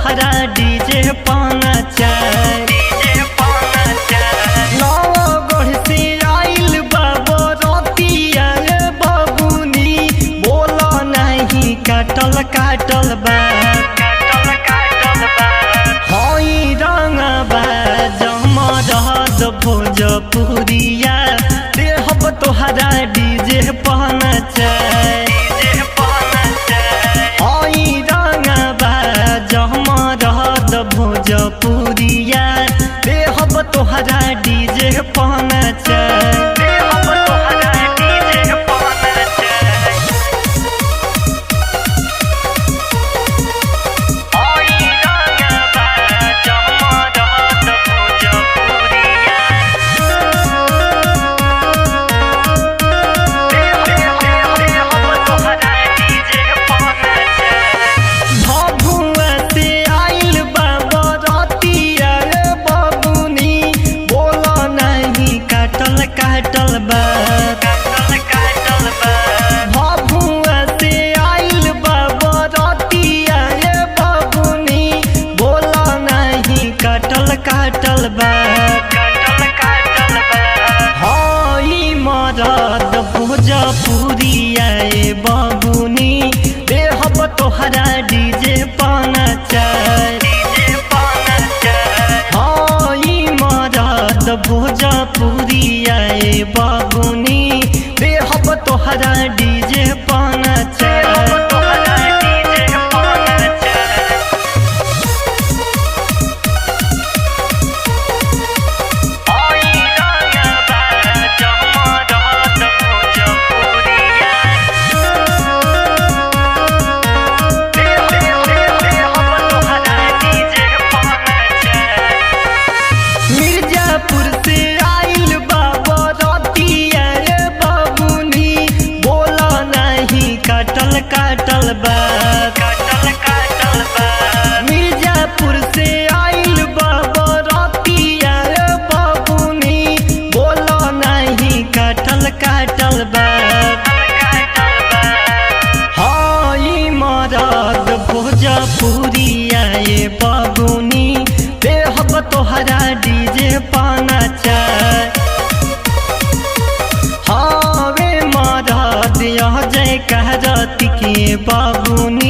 तोहरा डीजे पाना चाय नवगढ़ से आइल बाबो रतिया बबुनी बोला नहीं काटल काटल बा हई रंगबा जमरद भोजपुरिया देहब तोहरा डीजे पाना चाय भोजपुरिया देहब तोहरा डीजे पाना चाय भभुआ से आइल बाबा रतिया बबुनी बोला नहीं काटल काटल बा हई मरद भोजपुरिया बबुनी देहब तोहरा डीजे पाना चाय हई मरद भोजपुरिया बबुनी देहब तोहरा डीजे पाना चाय मिर्जापुर से आइल बाबा रतिया बबुनी बोला नहीं काटल काटल बा मिर्जापुर से आइल बाबा रतिया बबुनी बोला नहीं काटल काटल बा हई मरद भोजपुरिया बबुनी देहब तोहरा डीजे पाना चाय हावे मरद यह जय कहरती के बबुनी